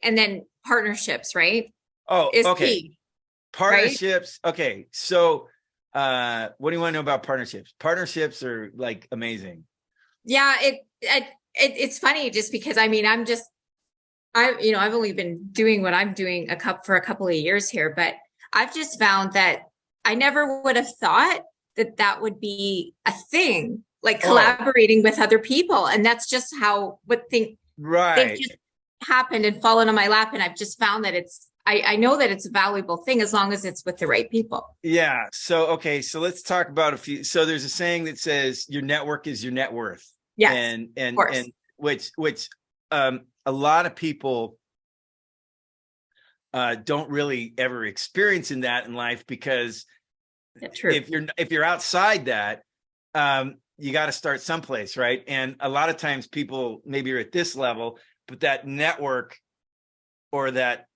And then partnerships, right? Oh, Is okay. key, right? Partnerships. Okay. So, what do you want to know about partnerships? Partnerships are like amazing. Yeah, it's funny just because I mean I've only been doing what I'm doing for a couple of years here, but I've just found that I never would have thought that that would be a thing, like Oh, collaborating with other people. And that's just how they've right. just happened and fallen on my lap. And I've just found that I know that it's a valuable thing as long as it's with the right people. Yeah. So, okay. So let's talk about a few. So there's a saying that says your network is your net worth. Yes, And, of course. which, a lot of people, don't really ever experience in that in life because Yeah, true. if you're outside that, you got to start someplace, right? And a lot of times people maybe are at this level, but that network or that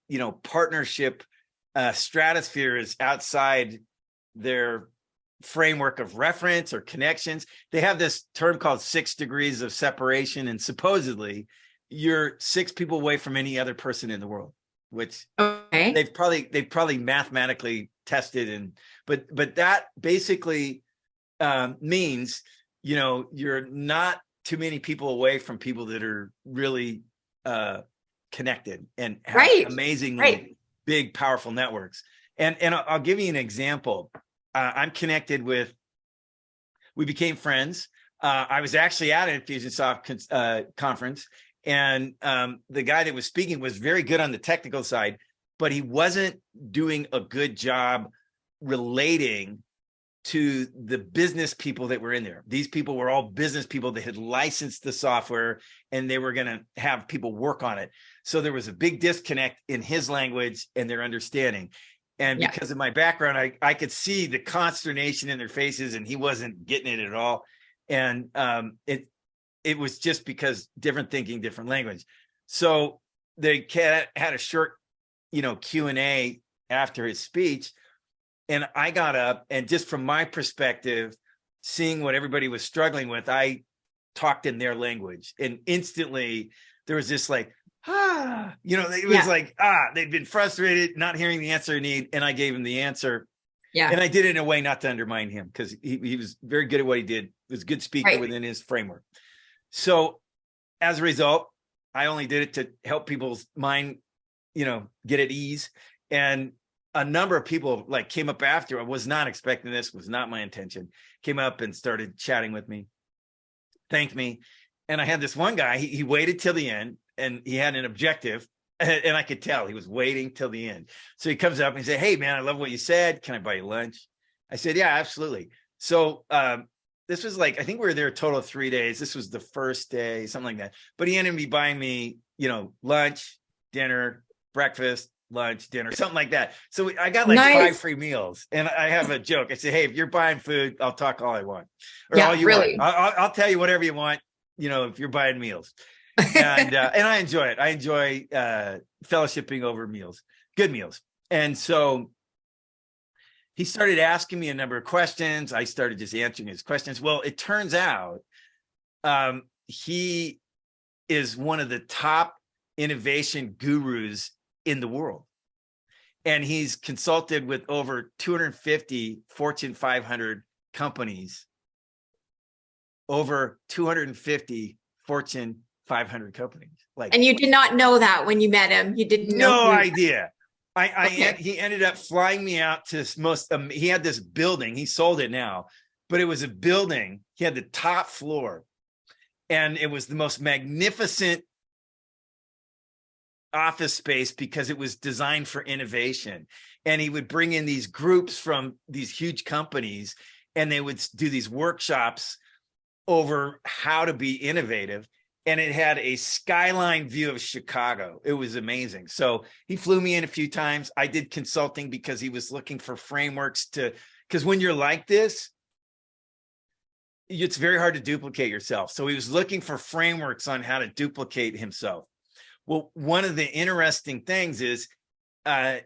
partnership stratosphere is outside their framework of reference or connections. They have this term called 6 degrees of separation, and supposedly you're 6 people away from any other person in the world, which Okay. they've probably mathematically tested. And but that basically means you're not too many people away from people that are really connected and have Right. Right. amazingly big powerful networks. And I'll give you an example. I'm connected with, we became friends. I was actually at an Infusionsoft conference, and the guy that was speaking was very good on the technical side, but he wasn't doing a good job relating to the business people that were in there. These people were all business people that had licensed the software, and they were going to have people work on it. So there was a big disconnect in his language and their understanding. And Yeah. because of my background, I could see the consternation in their faces, and he wasn't getting it at all. And it was just because different thinking, different language. So they had a short, Q&A after his speech. And I got up, and just from my perspective, seeing what everybody was struggling with, I talked in their language. And instantly there was this like, it was Yeah. like, they'd been frustrated, not hearing the answer they need. And I gave him the answer. Yeah. And I did it in a way not to undermine him, because he was very good at what he did. He was a good speaker Right. within his framework. So as a result, I only did it to help people's mind, get at ease. And a number of people like came up after. I was not expecting this, was not my intention. Came up and started chatting with me, thanked me. And I had this one guy, he waited till the end, and he had an objective. And I could tell he was waiting till the end. So he comes up and he said, "Hey man, I love what you said. Can I buy you lunch?" I said, "Yeah, absolutely." So this was like, I think we were there a total of 3 days. This was the first day, something like that. But he ended up buying me, lunch, dinner, breakfast, lunch, dinner, something like that. So I got like 5 Nice. free meals. And I have a joke. I say, "Hey, if you're buying food, I'll talk all I want, or all Yeah, you want. really. I'll tell you whatever you want, if you're buying meals." And I enjoy it. I enjoy fellowshipping over meals, good meals. And so he started asking me a number of questions. I started just answering his questions. Well, it turns out he is one of the top innovation gurus in the world. And he's consulted with over 250 Fortune 500 companies, over 250 Fortune 500 companies. Like, And you did not know that when you met him. You didn't know no who he was. idea. Okay. He ended up flying me out to he had this building, he sold it now, but it was a building. He had the top floor, and it was the most magnificent office space because it was designed for innovation. And he would bring in these groups from these huge companies, and they would do these workshops over how to be innovative. And it had a skyline view of Chicago. It was amazing. So he flew me in a few times. I did consulting because he was looking for frameworks because when you're like this, it's very hard to duplicate yourself. So he was looking for frameworks on how to duplicate himself. Well, one of the interesting things is, and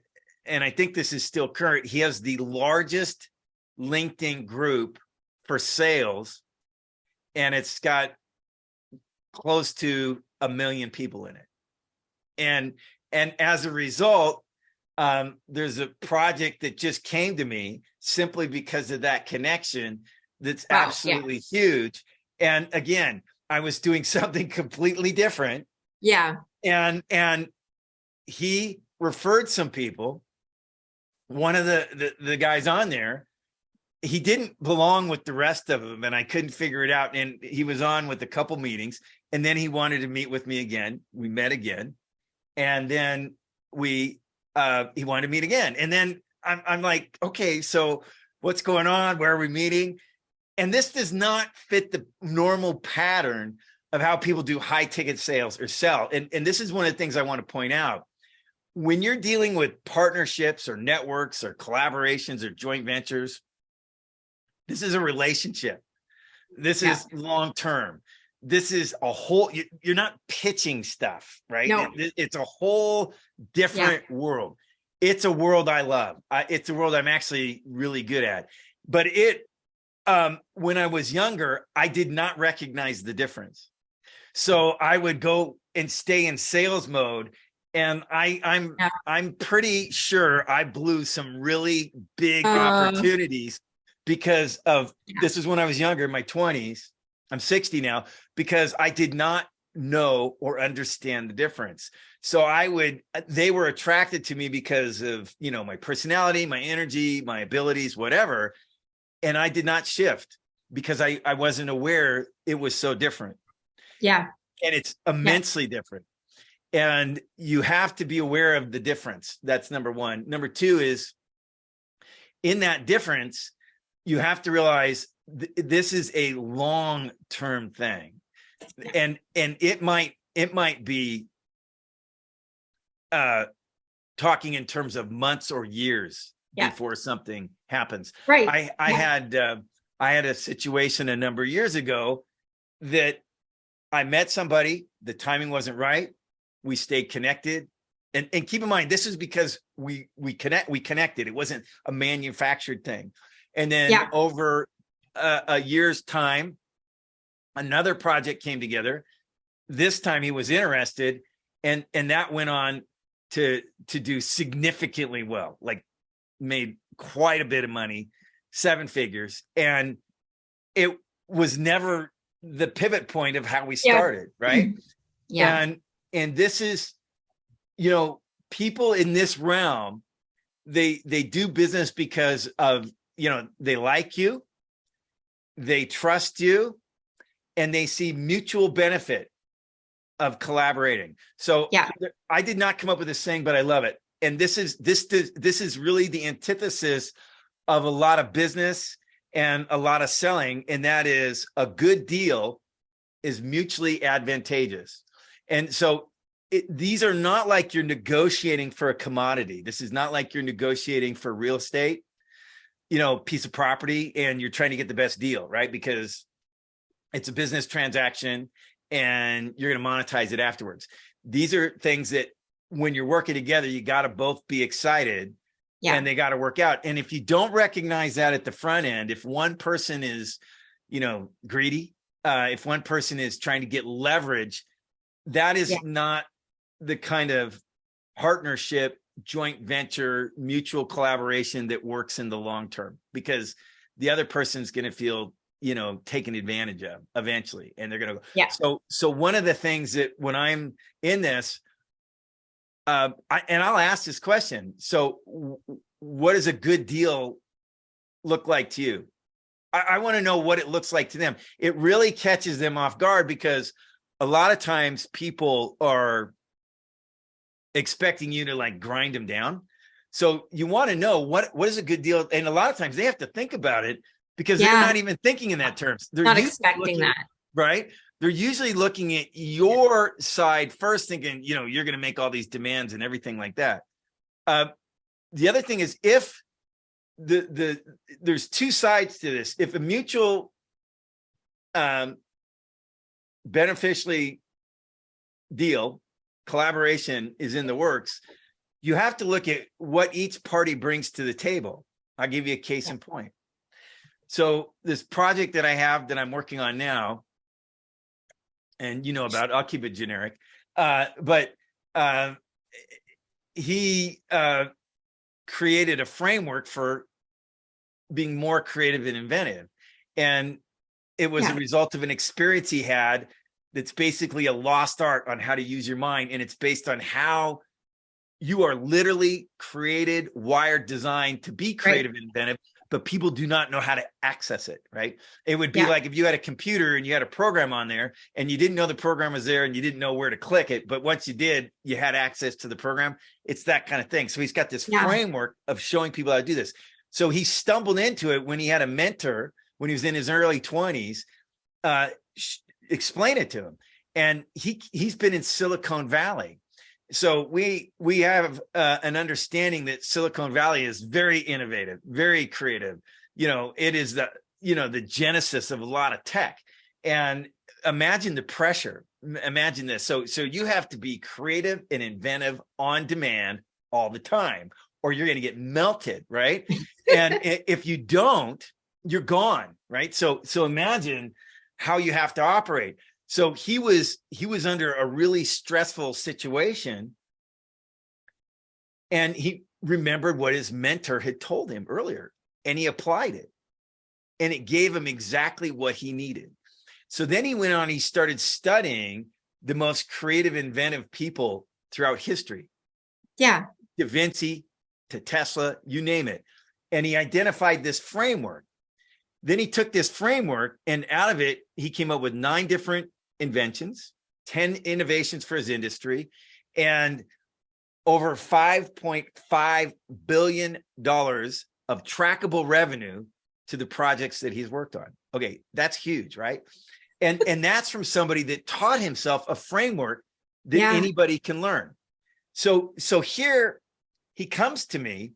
I think this is still current, he has the largest LinkedIn group for sales, and it's got close to 1 million people in it. And And as a result, there's a project that just came to me simply because of that connection. That's Wow. absolutely huge. And again, I was doing something completely different. Yeah. And he referred some people. One of the guys on there, he didn't belong with the rest of them, and I couldn't figure it out. And he was on with a couple meetings, and then he wanted to meet with me again. We met again, and then he wanted to meet again. And then I'm like, okay, so what's going on? Where are we meeting? And this does not fit the normal pattern of how people do high ticket sales or sell. And this is one of the things I want to point out. When you're dealing with partnerships or networks or collaborations or joint ventures, this is a relationship. This is long-term. This is a whole, you're not pitching stuff, right? No. It's a whole different world. It's a world I love. It's a world I'm actually really good at. But when I was younger, I did not recognize the difference. So I would go and stay in sales mode. And I'm pretty sure I blew some really big opportunities because of this is when I was younger, in my 20s. I'm 60 now, because I did not know or understand the difference. So they were attracted to me because of, my personality, my energy, my abilities, whatever. And I did not shift because I wasn't aware it was so different. Yeah. And it's immensely different. And you have to be aware of the difference. That's number one. Number two is, in that difference, you have to realize this is a long-term thing. And it might be talking in terms of months or years before something happens. Right. I had a situation a number of years ago that I met somebody, the timing wasn't right. We stayed connected. And keep in mind, this is because we connected. It wasn't a manufactured thing. And then over a year's time, another project came together. This time he was interested, and that went on to do significantly well, like made quite a bit of money, 7 figures. And it was never the pivot point of how we started, right? Yeah. And this is, people in this realm, they do business because of, they like you, they trust you, and they see mutual benefit of collaborating. So I did not come up with this saying, but I love it. And this is really the antithesis of a lot of business and a lot of selling. And that is, a good deal is mutually advantageous. And so these are not like you're negotiating for a commodity. This is not like you're negotiating for real estate, piece of property, and you're trying to get the best deal, right? Because it's a business transaction and you're going to monetize it afterwards. These are things that when you're working together, you got to both be excited and they got to work out. And if you don't recognize that at the front end, if one person is, greedy, if one person is trying to get leverage, that is not the kind of partnership, joint venture, mutual collaboration that works in the long term, because the other person's going to feel, taken advantage of eventually, and they're going to go. So one of the things that when I'm in this, and I'll ask this question. So what does a good deal look like to you? I want to know what it looks like to them. It really catches them off guard, because a lot of times people are expecting you to like grind them down. So you want to know what is a good deal. And a lot of times they have to think about it, because they're not even thinking in that terms. They're not expecting that. Right. They're usually looking at your side first, thinking, you're going to make all these demands and everything like that. The other thing is, if there's two sides to this. If a mutual beneficially deal, collaboration is in the works, you have to look at what each party brings to the table. I'll give you a case in point. So this project that I have that I'm working on now, and about it, I'll keep it generic, but he created a framework for being more creative and inventive. And it was a result of an experience he had that's basically a lost art on how to use your mind. And it's based on how you are literally created, wired, designed to be creative and inventive, but people do not know how to access it, right? It would be like if you had a computer and you had a program on there and you didn't know the program was there and you didn't know where to click it, but once you did, you had access to the program. It's that kind of thing. So he's got this framework of showing people how to do this. So he stumbled into it when he had a mentor, when he was in his early 20s, explain it to him. And he's been in Silicon Valley. So we have an understanding that Silicon Valley is very innovative, very creative. It is the genesis of a lot of tech. And imagine the pressure. Imagine this. So you have to be creative and inventive on demand all the time, or you're going to get melted, right? And if you don't, you're gone, right? So imagine how you have to operate. So he was under a really stressful situation, and he remembered what his mentor had told him earlier, and he applied it, and it gave him exactly what he needed. So then he went on, he started studying the most creative, inventive people throughout history. Yeah. Da Vinci to Tesla, you name it. And he identified this framework. Then he took this framework, and out of it, he came up with 9 different inventions, 10 innovations for his industry, and over $5.5 billion of trackable revenue to the projects that he's worked on. Okay, that's huge, right? And that's from somebody that taught himself a framework that anybody can learn. So here he comes to me,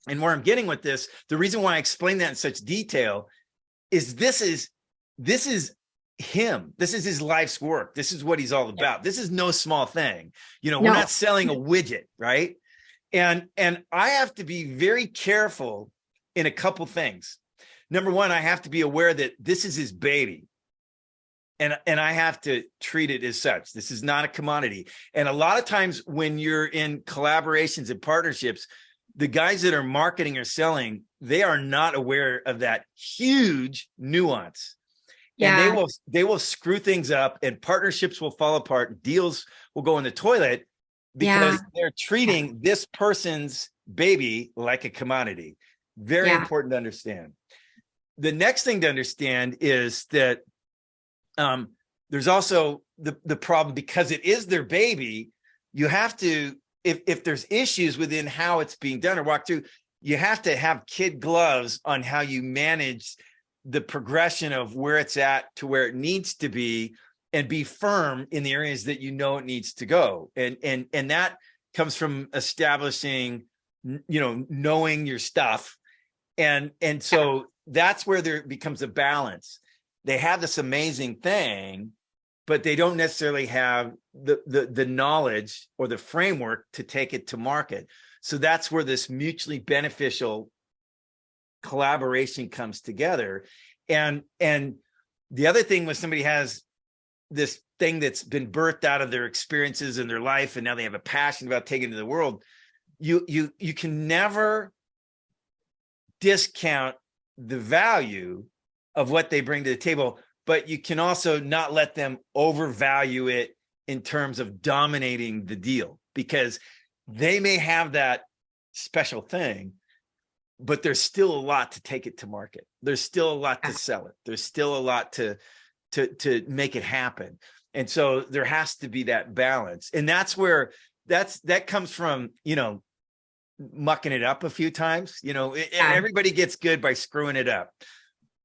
and where I'm getting with this, the reason why I explain that in such detail is this is him. This is his life's work. This is what he's all about. This is no small thing. We're not selling a widget, right? And I have to be very careful in a couple things. Number one, I have to be aware that this is his baby. And I have to treat it as such. This is not a commodity. And a lot of times when you're in collaborations and partnerships, the guys that are marketing or selling, they are not aware of that huge nuance. And they will screw things up, and partnerships will fall apart. Deals will go in the toilet because they're treating this person's baby like a commodity. Very important to understand. The next thing to understand is that there's also the problem, because it is their baby. You have to, if there's issues within how it's being done or walked through, you have to have kid gloves on how you manage the progression of where it's at to where it needs to be, and be firm in the areas that it needs to go. And that comes from establishing, knowing your stuff. And so that's where there becomes a balance. They have this amazing thing, but they don't necessarily have the knowledge or the framework to take it to market. So that's where this mutually beneficial collaboration comes together. And the other thing, when somebody has this thing that's been birthed out of their experiences in their life, and now they have a passion about taking it to the world, you can never discount the value of what they bring to the table, but you can also not let them overvalue it in terms of dominating the deal, because they may have that special thing, but there's still a lot to take it to market. There's still a lot to sell it. There's still a lot to make it happen. And so there has to be that balance. And that's where that comes from, mucking it up a few times. Everybody gets good by screwing it up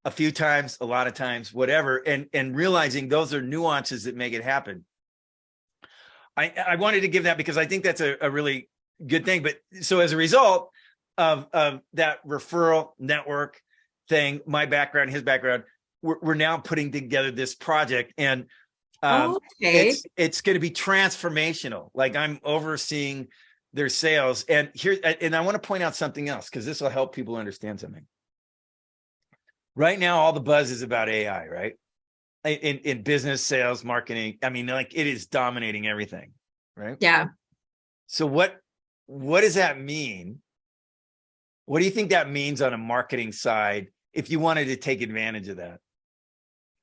a few times, a lot of times, whatever, and realizing those are nuances that make it happen. I wanted to give that because I think that's a really good thing. But so as a result of that referral network thing, my background, his background, we're now putting together this project, and it's going to be transformational. Like, I'm overseeing their sales, and I want to point out something else, because this will help people understand something. Right now, all the buzz is about AI, right? In business, sales, marketing. I mean, like, it is dominating everything, right? Yeah. So what what does that mean? What do you think that means on a marketing side if you wanted to take advantage of that?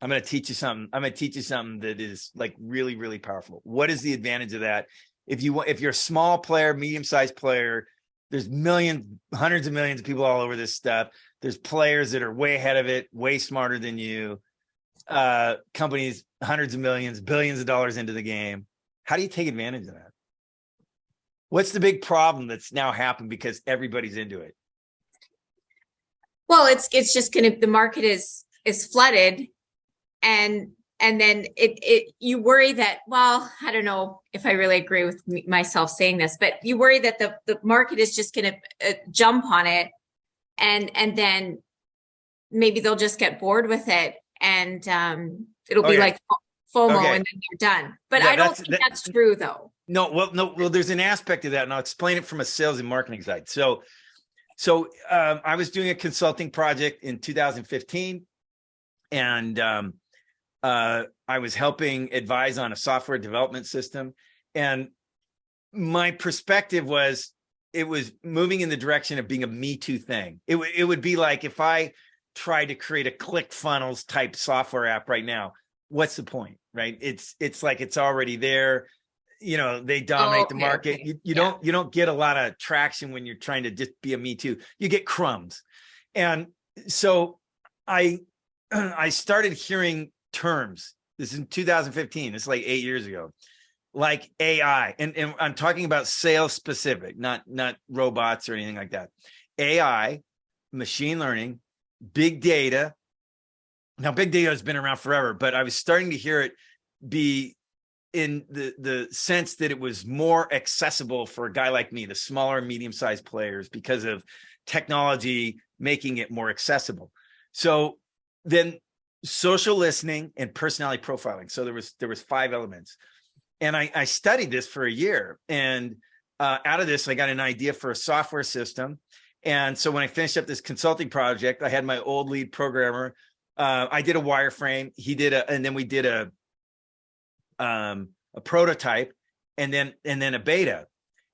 I'm going to teach you something. I'm going to teach you something that is like really, really powerful. What is the advantage of that? If you're a small player, medium-sized player, there's millions, hundreds of millions of people all over this stuff. There's players that are way ahead of it, way smarter than you. Companies, hundreds of millions, billions of dollars into the game. How do you take advantage of that? What's the big problem that's now happened because everybody's into it? Well, it's just the market is flooded, and then you worry that, well, I don't know if I really agree with myself saying this, but you worry that the market is just going to jump on it, and then maybe they'll just get bored with it, and it'll be like FOMO, and then they're done. But I don't think that's true, though. Well, there's an aspect of that, and I'll explain it from a sales and marketing side. So I was doing a consulting project in 2015, and I was helping advise on a software development system. And my perspective was, it was moving in the direction of being a Me Too thing. It would be like if I tried to create a ClickFunnels type software app right now, what's the point, right? It's like it's already there. They dominate the market. Okay. You don't get a lot of traction when you're trying to just be a Me Too. You get crumbs. And so I started hearing terms. This is in 2015. It's like 8 years ago, like AI. And I'm talking about sales specific, not robots or anything like that. AI, machine learning, big data. Now, big data has been around forever, but I was starting to hear it be in the sense that it was more accessible for a guy like me, the smaller, medium-sized players, because of technology making it more accessible. So then social listening and personality profiling. So there was 5 elements. And I studied this for a year. And out of this, I got an idea for a software system. And so when I finished up this consulting project, I had my old lead programmer. I did a wireframe. He did and then we did a prototype, and then a beta.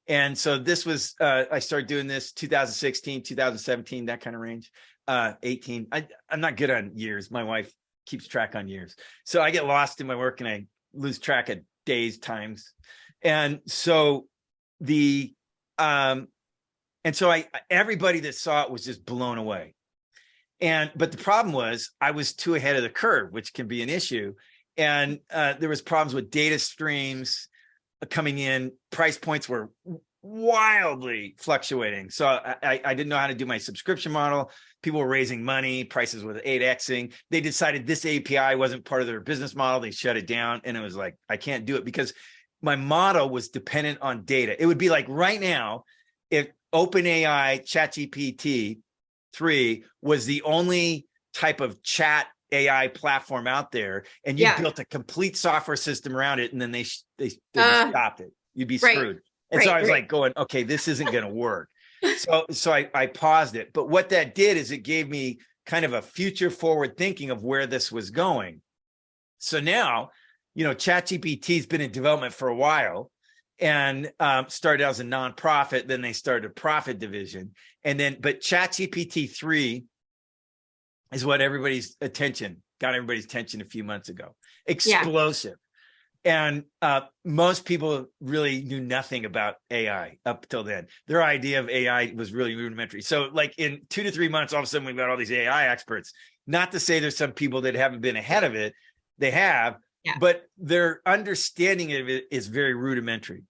And so this was, I started doing this 2016, 2017, that kind of range, 18. I'm not good on years. My wife keeps track on years. So I get lost in my work and I lose track of days, times. And so everybody that saw it was just blown away. But the problem was I was too ahead of the curve, which can be an issue. And there was problems with data streams coming in. Price points were wildly fluctuating. So I didn't know how to do my subscription model. People were raising money. Prices were 8xing. They decided this API wasn't part of their business model. They shut it down. And it was like, I can't do it because my model was dependent on data. It would be like right now, if OpenAI ChatGPT 3 was the only type of chat AI platform out there, and you built a complete software system around it, and then they stopped it, you'd be screwed. And so I was like going, okay, this isn't going to work. So I paused it. But what that did is it gave me kind of a future forward thinking of where this was going. So now, ChatGPT has been in development for a while, and started out as a nonprofit. Then they started a profit division, but ChatGPT 3 is what got everybody's attention a few months ago. Explosive. And most people really knew nothing about AI up till then. Their idea of AI was really rudimentary. So like in 2 to 3 months, all of a sudden we've got all these AI experts. Not to say there's some people that haven't been ahead of it. They have, but their understanding of it is very rudimentary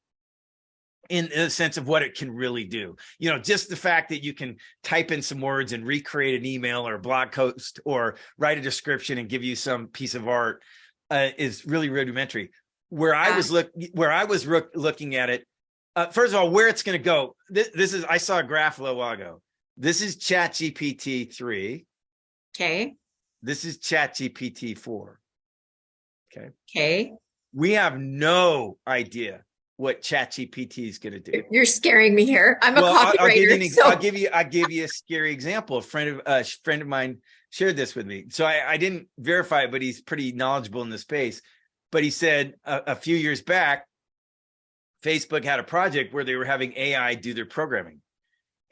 in the sense of what it can really do. Just the fact that you can type in some words and recreate an email or a blog post or write a description and give you some piece of art is really rudimentary. Where I was looking at it, first of all, where it's going to go. This is, I saw a graph a little while ago. This is ChatGPT 3. Okay. This is ChatGPT 4. Okay. Okay. We have no idea what ChatGPT is going to do. You're scaring me here. I'm a copywriter. I'll give you a scary example. A friend of mine shared this with me. So I didn't verify it, but he's pretty knowledgeable in the space. But he said a few years back, Facebook had a project where they were having AI do their programming.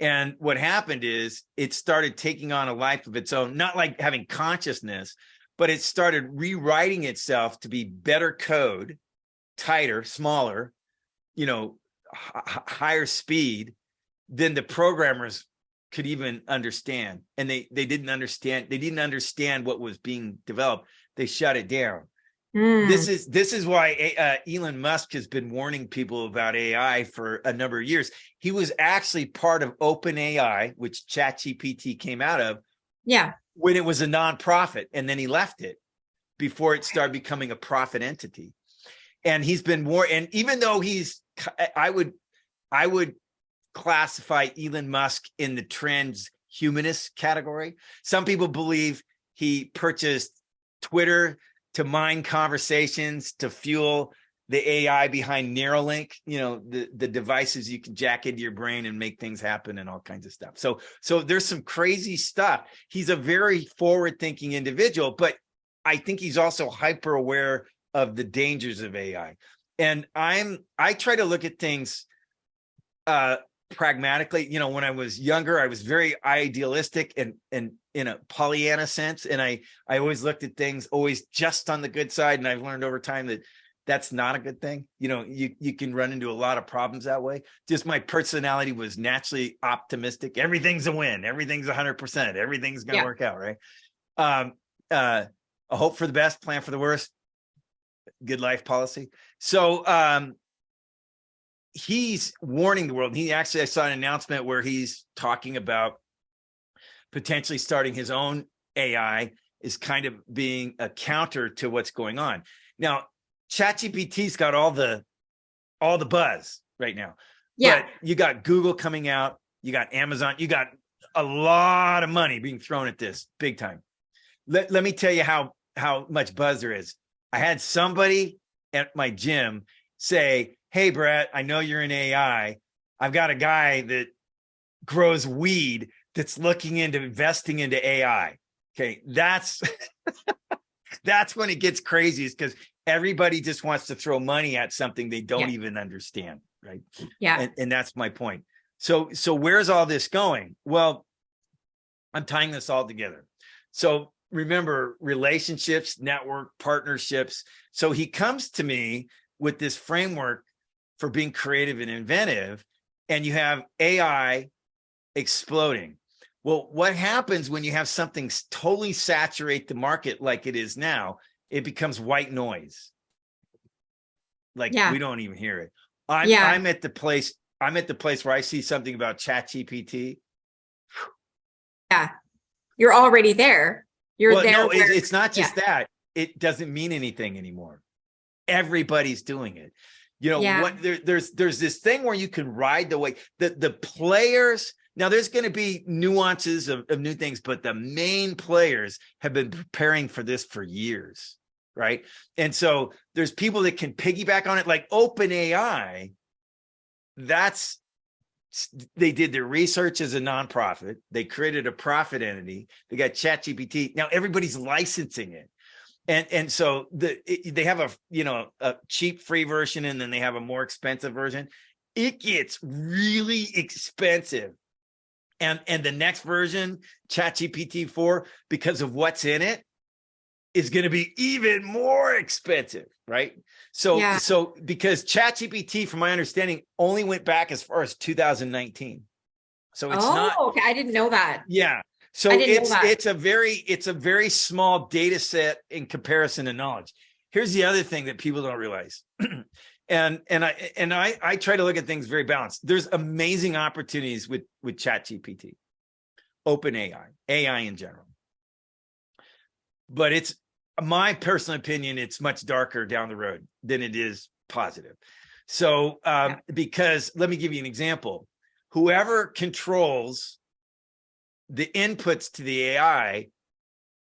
And what happened is it started taking on a life of its own, not like having consciousness, but it started rewriting itself to be better code, tighter, smaller, higher speed than the programmers could even understand. And they didn't understand what was being developed. They shut it down. This is why Elon Musk has been warning people about AI for a number of years. He was actually part of OpenAI, which ChatGPT came out of. Yeah. When it was a nonprofit, and then he left it before it started becoming a profit entity. And he's been and even though I would classify Elon Musk in the transhumanist category. Some people believe he purchased Twitter to mine conversations to fuel the AI behind Neuralink, the devices you can jack into your brain and make things happen and all kinds of stuff. So there's some crazy stuff. He's a very forward-thinking individual, but I think he's also hyper aware of the dangers of AI. And I try to look at things pragmatically. When I was younger, I was very idealistic and in a Pollyanna sense. And I always looked at things always just on the good side. And I've learned over time that that's not a good thing. You can run into a lot of problems that way. Just my personality was naturally optimistic. Everything's a win. Everything's 100%. Everything's going to work out. Right. A hope for the best, plan for the worst. Good life policy. So, he's warning the world. I saw an announcement where he's talking about potentially starting his own AI is kind of being a counter to what's going on. Now, ChatGPT's got all the buzz right now. Yeah. But you got Google coming out, you got Amazon, you got a lot of money being thrown at this big time. Let me tell you how much buzz there is. I had somebody at my gym say, "Hey, Brett, I know you're in AI. I've got a guy that grows weed that's looking into investing into AI." Okay, that's that's when it gets crazy, is because everybody just wants to throw money at something they don't even understand, right? Yeah. And that's my point. So where's all this going? Well, I'm tying this all together. So remember, relationships, network, partnerships. So he comes to me with this framework for being creative and inventive, and you have AI exploding. Well, what happens when you have something totally saturate the market like it is now? It becomes white noise. Like we don't even hear it. I'm at the place where I see something about ChatGPT. Yeah. You're already there. No, it's not just that. It doesn't mean anything anymore. Everybody's doing it. What there's this thing where you can ride the wave. The players, now there's going to be nuances of new things, but the main players have been preparing for this for years, right? And so there's people that can piggyback on it, like OpenAI. They did their research as a nonprofit. They created a profit entity. They got ChatGPT. Now everybody's licensing it. And so they have a cheap free version, and then they have a more expensive version. It gets really expensive. And the next version, ChatGPT 4, because of what's in it, is going to be even more expensive, right? So because ChatGPT, from my understanding, only went back as far as 2019. So it's not. Okay. I didn't know that. Yeah. So it's a very small data set in comparison to knowledge. Here's the other thing that people don't realize. and I try to look at things very balanced. There's amazing opportunities with ChatGPT, OpenAI, AI in general. But it's my personal opinion, it's much darker down the road than it is positive. So because let me give you an example. Whoever controls the inputs to the AI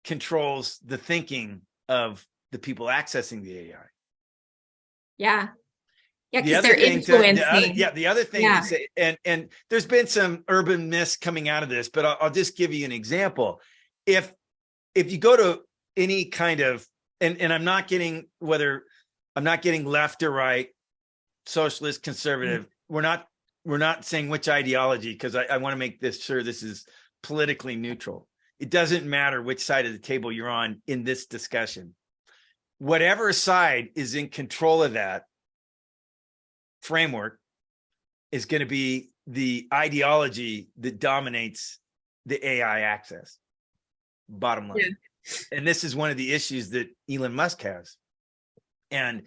controls the thinking of the people accessing the AI. Yeah. Yeah, because they're influencing. The other thing is, and there's been some urban myths coming out of this, but I'll just give you an example. If you go to any kind of, and I'm not getting left or right, socialist, conservative. We're not saying which ideology, because I want to make this sure this is politically neutral. It doesn't matter which side of the table you're on in this discussion. Whatever side is in control of that framework is going to be the ideology that dominates the AI access. Bottom line. Yeah. And this is one of the issues that Elon Musk has. And,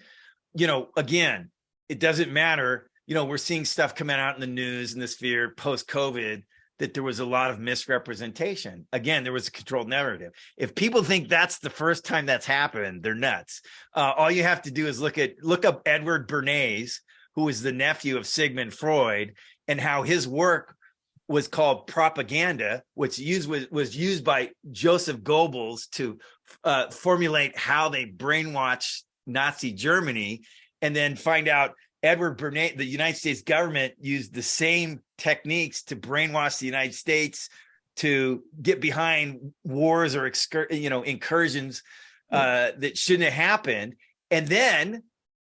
again, it doesn't matter. We're seeing stuff coming out in the news in the sphere post-COVID that there was a lot of misrepresentation. Again, there was a controlled narrative. If people think that's the first time that's happened, they're nuts. All you have to do is look up Edward Bernays, who was the nephew of Sigmund Freud, and how his work was called propaganda, which was used by Joseph Goebbels to formulate how they brainwashed Nazi Germany, and then find out Edward Bernays, the United States government used the same techniques to brainwash the United States to get behind wars or incursions that shouldn't have happened. And then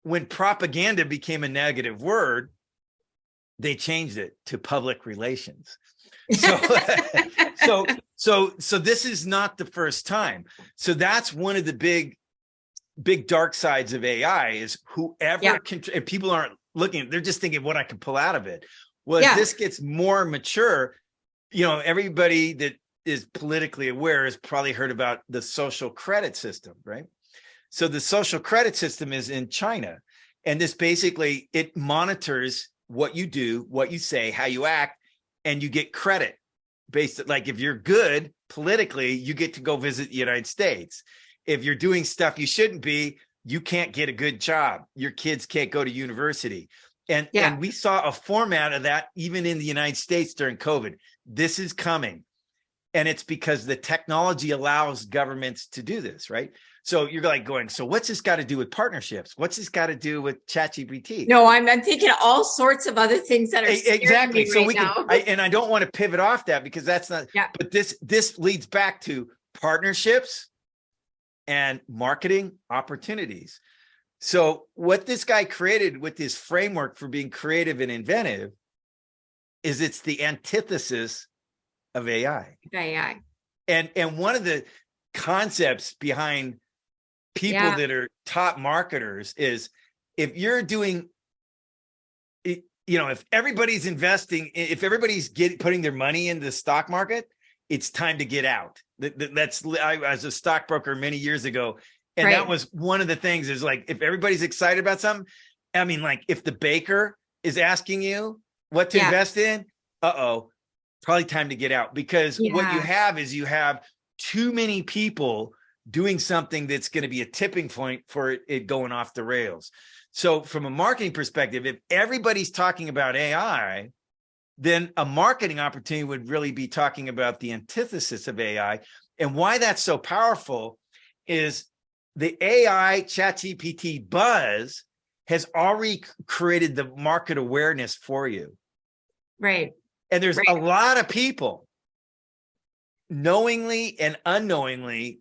when propaganda became a negative word, they changed it to public relations. So this is not the first time. So that's one of the big dark sides of AI is whoever if people aren't looking, they're just thinking what I can pull out of it. Well, as this gets more mature, everybody that is politically aware has probably heard about the social credit system, right? So the social credit system is in China. And this basically, it monitors what you do, what you say, how you act, and you get credit based, like if you're good politically, you get to go visit the United States. If you're doing stuff you shouldn't be, you can't get a good job. Your kids can't go to university. And we saw a format of that even in the United States during COVID. This is coming. And it's because the technology allows governments to do this, right? So you're like going, so what's this got to do with partnerships? What's this got to do with ChatGPT? No, I'm thinking all sorts of other things that are exactly. Me so right we now. and I don't want to pivot off that because that's not. Yeah. But this leads back to partnerships and marketing opportunities. So what this guy created with this framework for being creative and inventive is it's the antithesis of AI. AI. And one of the concepts behind people that are top marketers is if you're doing, if everybody's investing, if everybody's putting their money into the stock market, it's time to get out. I was a stockbroker many years ago. And that was one of the things is like, if everybody's excited about something, I mean, like if the baker is asking you what to invest in, probably time to get out, because what you have is you have too many people doing something that's going to be a tipping point for it going off the rails. So from a marketing perspective, if everybody's talking about AI, then a marketing opportunity would really be talking about the antithesis of AI. And why that's so powerful is the AI ChatGPT buzz has already created the market awareness for you. Right. And there's a lot of people knowingly and unknowingly,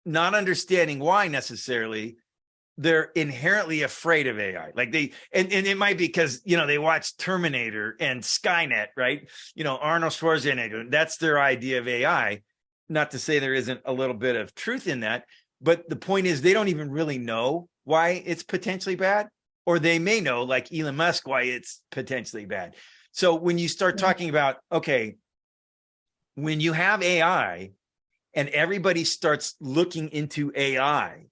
not understanding why necessarily, they're inherently afraid of AI. Like and it might be because, they watch Terminator and Skynet, right? Arnold Schwarzenegger, that's their idea of AI. Not to say there isn't a little bit of truth in that, but the point is they don't even really know why it's potentially bad, or they may know, like Elon Musk, why it's potentially bad. So when you start talking about, okay, when you have AI and everybody starts looking into AI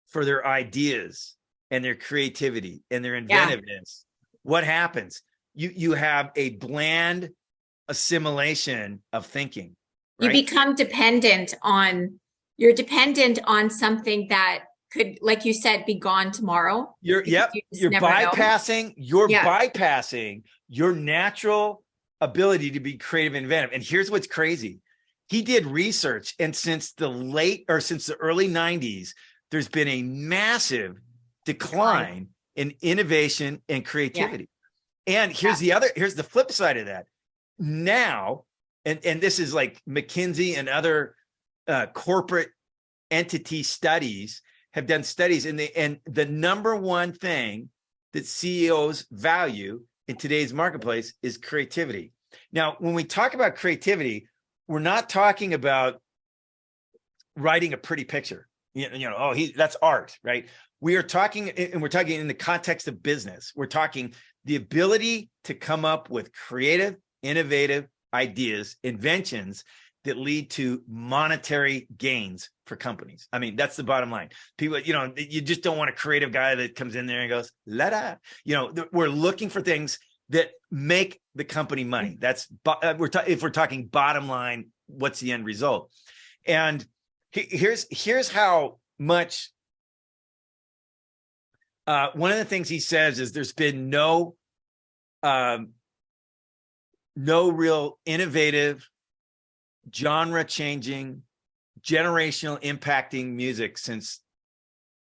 for their ideas and their creativity and their inventiveness, what happens? You have a bland assimilation of thinking. Right? You become dependent on something that could, like you said, be gone tomorrow. You're bypassing your natural ability to be creative and inventive. And here's what's crazy. He did research, and since the early 90s, there's been a massive decline in innovation and creativity. And here's here's the flip side of that. Now, and this is like McKinsey and other corporate entity studies have done studies, and the number one thing that CEOs value in today's marketplace is creativity. Now, when we talk about creativity, we're not talking about writing a pretty picture. That's art, right? We are talking, and we're talking in the context of business. We're talking the ability to come up with creative, innovative ideas, inventions that lead to monetary gains for companies. I mean, that's the bottom line. People, you just don't want a creative guy that comes in there and goes, la-da. We're looking for things that make the company money. That's if we're talking bottom line, what's the end result? And here's how much. One of the things he says is there's been no real innovative, genre-changing, generational impacting music since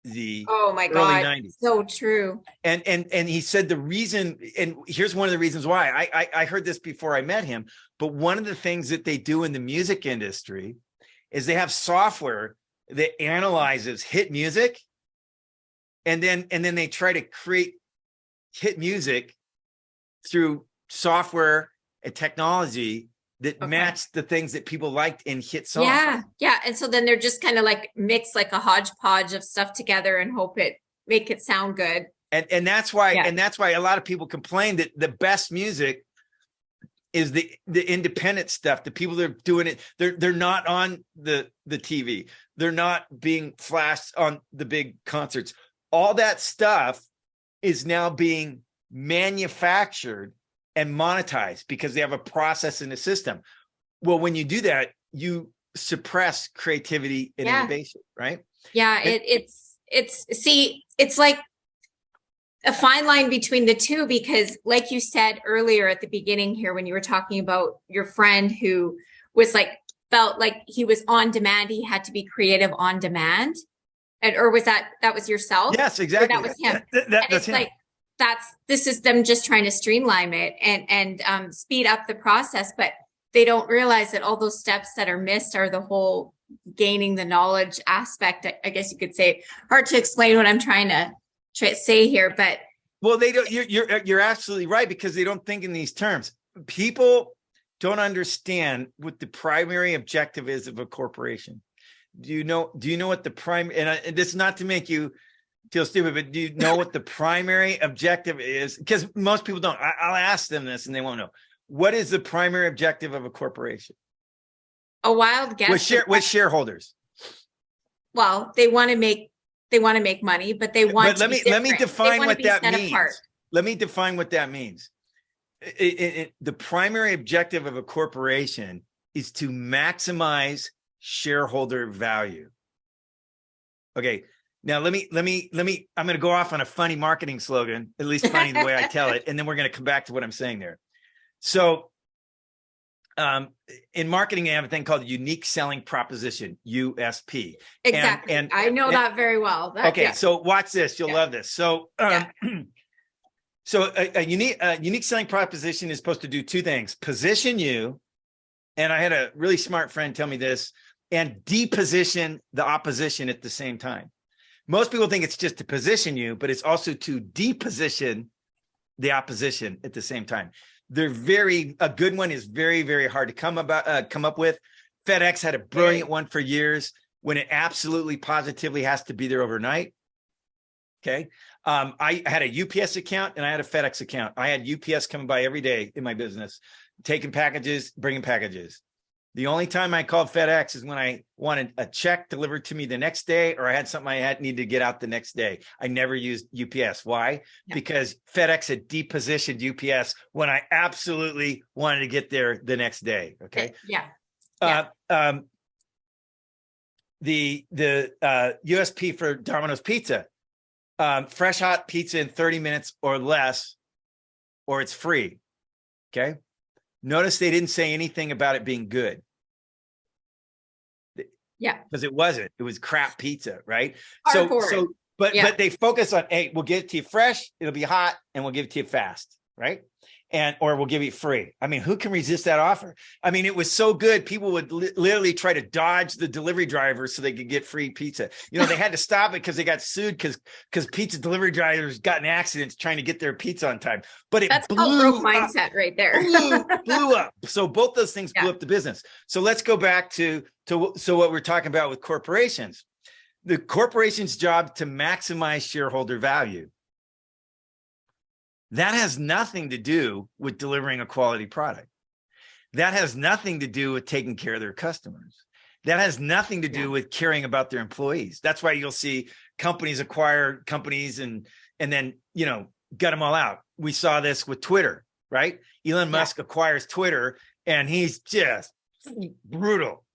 the early 90s. So true. And he said the reason, and here's one of the reasons why. I heard this before I met him, but one of the things that they do in the music industry is they have software that analyzes hit music, and then they try to create hit music through software and technology that match the things that people liked in hit songs. Yeah. And so then they're just kind of like mix like a hodgepodge of stuff together and make it sound good. And that's why a lot of people complain that the best music is the independent stuff. The people that are doing it, they're not on the TV. They're not being flashed on the big concerts. All that stuff is now being manufactured and monetized because they have a process in the system. Well, when you do that, you suppress creativity and innovation, right? Yeah, it's like a fine line between the two, because like you said earlier at the beginning here, when you were talking about your friend who was felt like he was on demand, he had to be creative on demand. Or was that was yourself? Yes, exactly. Or that was him. That's him. This is them just trying to streamline it and speed up the process, but they don't realize that all those steps that are missed are the whole gaining the knowledge aspect. I guess you could say. Hard to explain what I'm trying to say here, but well, they don't. You're absolutely right, because they don't think in these terms. People don't understand what the primary objective is of a corporation. Do you know what the primary, and this is not to make you feel stupid, but do you know what the primary objective is? Because most people don't. I'll ask them this and they won't know. What is the primary objective of a corporation? A wild guess. With shareholders. Well, they want to make money, but they want. But let me define what that means. Let me define what that means. The primary objective of a corporation is to maximize shareholder value. Okay. Now let me, I'm going to go off on a funny marketing slogan, at least funny the way I tell it. And then we're going to come back to what I'm saying there. So, in marketing, you have a thing called unique selling proposition, USP. Exactly. And I know that very well. So watch this. You'll love this. So, so a unique selling proposition is supposed to do two things: position you, and I had a really smart friend tell me this, and deposition the opposition at the same time. Most people think it's just to position you, but it's also to deposition the opposition at the same time. A good one is very, very hard to come up with. FedEx had a brilliant one for years when it absolutely positively has to be there overnight. Okay. I had a UPS account and I had a FedEx account. I had UPS coming by every day in my business, taking packages, bringing packages. The only time I called FedEx is when I wanted a check delivered to me the next day, or I had something I needed to get out the next day. I never used UPS. Why? Yeah. Because FedEx had depositioned UPS when I absolutely wanted to get there the next day. Okay. The USP for Domino's Pizza, fresh hot pizza in 30 minutes or less, or it's free. Okay. Notice they didn't say anything about it being good. Yeah. Because it wasn't. It was crap pizza, right? But they focus on, hey, we'll give it to you fresh, it'll be hot, and we'll give it to you fast, right? or we'll give you free. I mean, who can resist that offer? I mean, it was so good. People would literally try to dodge the delivery driver so they could get free pizza. They had to stop it because they got sued because pizza delivery drivers got in accidents trying to get their pizza on time. But That's called growth mindset right there. blew up. So both those things blew up the business. So let's go back to what we're talking about with corporations. The corporation's job to maximize shareholder value. That has nothing to do with delivering a quality product. That has nothing to do with taking care of their customers. That has nothing to do with caring about their employees. That's why you'll see companies acquire companies and then, gut them all out. We saw this with Twitter, right? Elon Musk acquires Twitter and he's just brutal.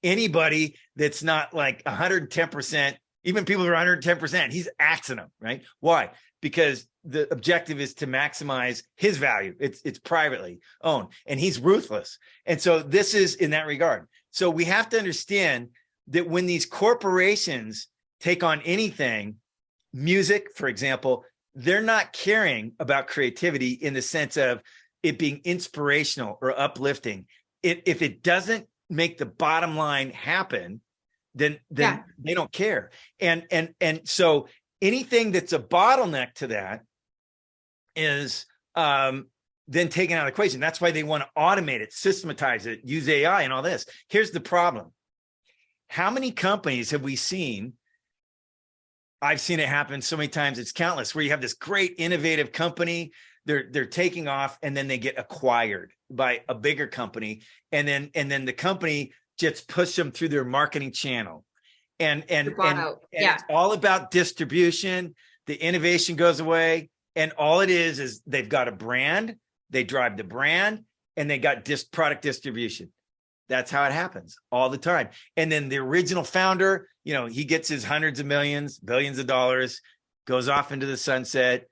Anybody that's not like 110%, even people who are 110%, he's axing them, right? Why? Because the objective is to maximize his value. It's privately owned and he's ruthless. And so this is in that regard. So we have to understand that when these corporations take on anything, music, for example, they're not caring about creativity in the sense of it being inspirational or uplifting. If it doesn't make the bottom line happen, then they don't care. And so anything that's a bottleneck to that is then taken out of the equation. That's why they want to automate it, systematize it, use AI and all this. Here's the problem. How many companies have we seen? I've seen it happen so many times, it's countless, where you have this great innovative company, they're taking off and then they get acquired by a bigger company. And then the company just push them through their marketing channel. And it's all about distribution. The innovation goes away. And all it is they've got a brand, they drive the brand, and they got product distribution. That's how it happens all the time. And then the original founder, he gets his hundreds of millions, billions of dollars, goes off into the sunset,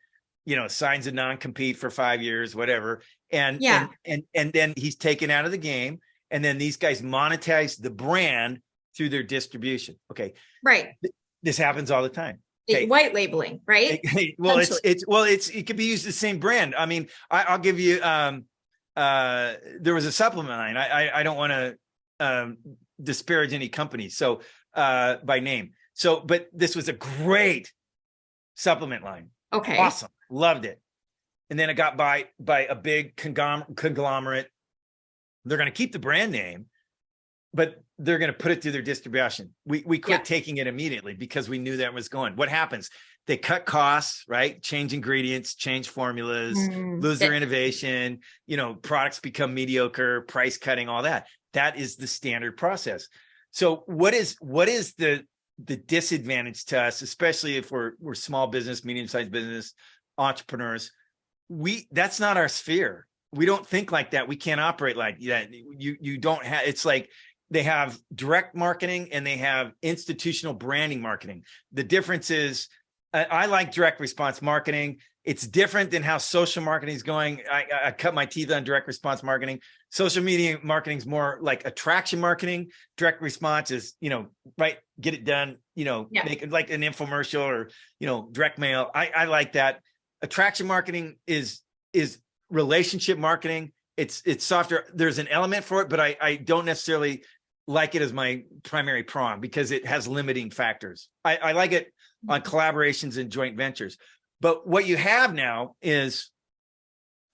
signs a non-compete for 5 years, whatever. And then he's taken out of the game. And then these guys monetize the brand through their distribution. Okay. Right. This happens all the time. Okay. White labeling, right? Well, it could be used the same brand. I mean, I'll give you, there was a supplement line. I don't want to disparage any company. So by name. So, but this was a great supplement line. Okay. Awesome. Loved it. And then it got by a big conglomerate. They're going to keep the brand name, but they're going to put it through their distribution. We quit taking it immediately because we knew that was going. What happens? They cut costs, right? Change ingredients, change formulas, lose their innovation, products become mediocre, price cutting, all that. That is the standard process. So what is the disadvantage to us, especially if we're small business, medium-sized business, entrepreneurs? That's not our sphere. We don't think like that. We can't operate like that. You don't have, it's like they have direct marketing and they have institutional branding marketing. The difference is I like direct response marketing. It's different than how social marketing is going. I cut my teeth on direct response marketing. Social media marketing is more like attraction marketing. Direct response is, right, get it done, make it like an infomercial or, direct mail. I like that. Attraction marketing is relationship marketing. It's softer. There's an element for it, but I don't necessarily like it as my primary prong because it has limiting factors. I like it on collaborations and joint ventures. But what you have now is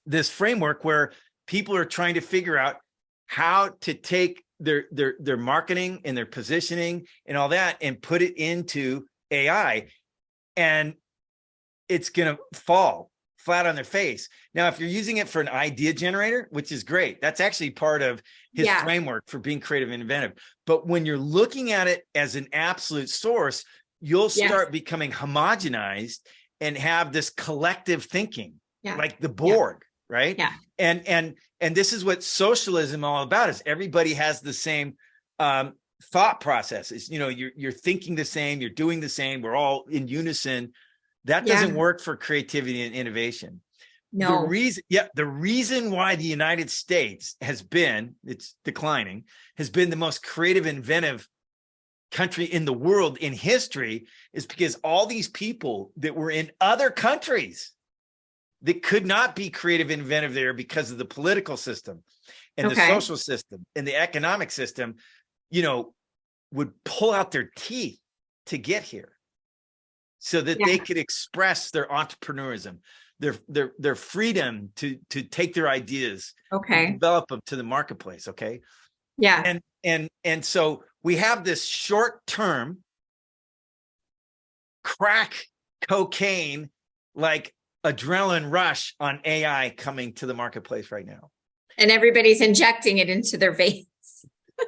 this framework where people are trying to figure out how to take their marketing and their positioning and all that and put it into AI. And it's going to fall flat on their face. Now, if you're using it for an idea generator, which is great, that's actually part of his framework for being creative and inventive. But when you're looking at it as an absolute source, you'll start becoming homogenized and have this collective thinking, like the Borg, right? Yeah. And this is what socialism all about is everybody has the same thought processes. You're thinking the same, you're doing the same, we're all in unison. That doesn't work for creativity and innovation. No. The reason why the United States it's declining, has been the most creative, inventive country in the world in history is because all these people that were in other countries that could not be creative and inventive there because of the political system and the social system and the economic system, you know, would pull out their teeth to get here so that they could express their entrepreneurism, their freedom to take their ideas, and develop them to the marketplace. Okay. Yeah. And so we have this short-term crack cocaine, like adrenaline rush on AI coming to the marketplace right now. And everybody's injecting it into their veins.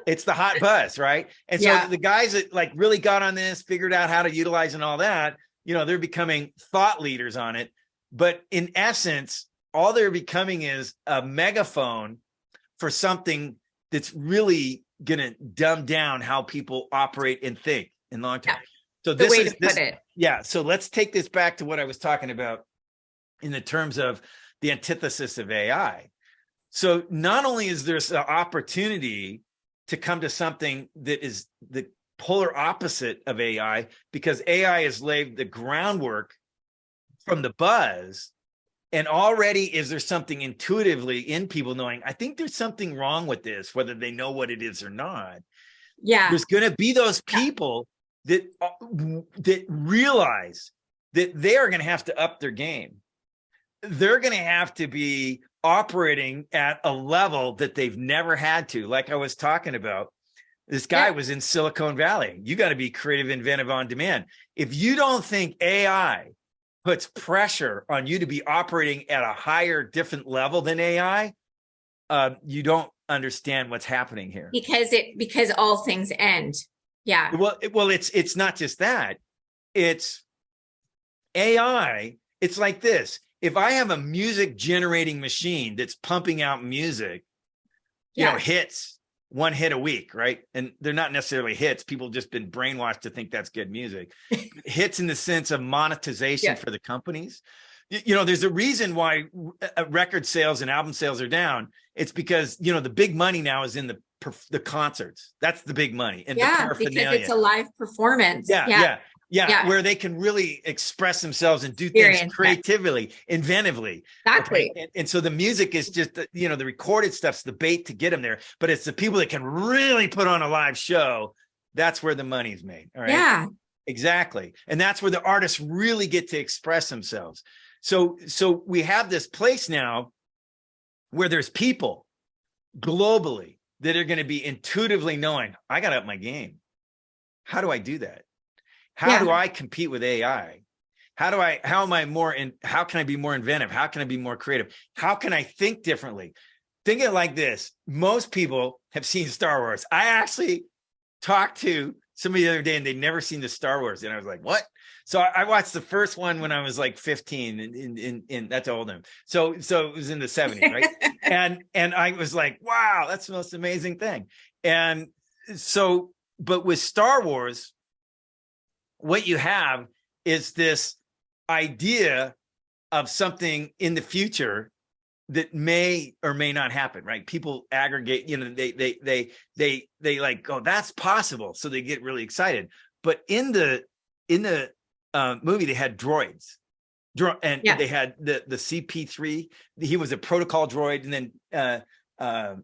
It's the hot buzz, right? And so the guys that like really got on this, figured out how to utilize and all that, you know, they're becoming thought leaders on it. But in essence, all they're becoming is a megaphone for something that's really going to dumb down how people operate and think in long term. So this is this. Yeah. So let's take this back to what I was talking about in the terms of the antithesis of AI. So not only is there an opportunity to come to something that is the polar opposite of AI, because AI has laid the groundwork from the buzz, and already is there something intuitively in people knowing, I think there's something wrong with this, whether they know what it is or not. Yeah. There's going to be those people that realize that they are going to have to up their game. They're going to have to be operating at a level that they've never had to. Like I was talking about, this guy was in Silicon Valley. You got to be creative, inventive, on demand. If you don't think AI puts pressure on you to be operating at a higher, different level than AI, you don't understand what's happening here. Because all things end. Yeah. Well, it's not just that. It's AI. It's like this. If I have a music generating machine that's pumping out music, you know, hits, one hit a week, right? And they're not necessarily hits. People have just been brainwashed to think that's good music. Hits in the sense of monetization for the companies. You know, there's a reason why record sales and album sales are down. It's because, you know, the big money now is in the concerts. That's the big money. And the paraphernalia. Because it's a live performance. Yeah, where they can really express themselves and do things creatively, inventively. Exactly. Okay? And so the music is just, you know, the recorded stuff's the bait to get them there. But it's the people that can really put on a live show. That's where the money's made. All right. Yeah. Exactly. And that's where the artists really get to express themselves. So we have this place now where there's people globally that are going to be intuitively knowing, I got to up my game. How do I do that? How do I compete with AI? How can I be more inventive? How can I be more creative? How can I think differently? Think of it like this. Most people have seen Star Wars. I actually talked to somebody the other day and they'd never seen the Star Wars. And I was like, what? So I watched the first one when I was like 15 and that's old enough. So it was in the 70s, right? and I was like, wow, that's the most amazing thing. And so, but with Star Wars, what you have is this idea of something in the future that may or may not happen, right? People aggregate, you know, they like, oh, that's possible. So they get really excited. But in the movie, they had droids. They had the CP3. He was a protocol droid, and then R2D2.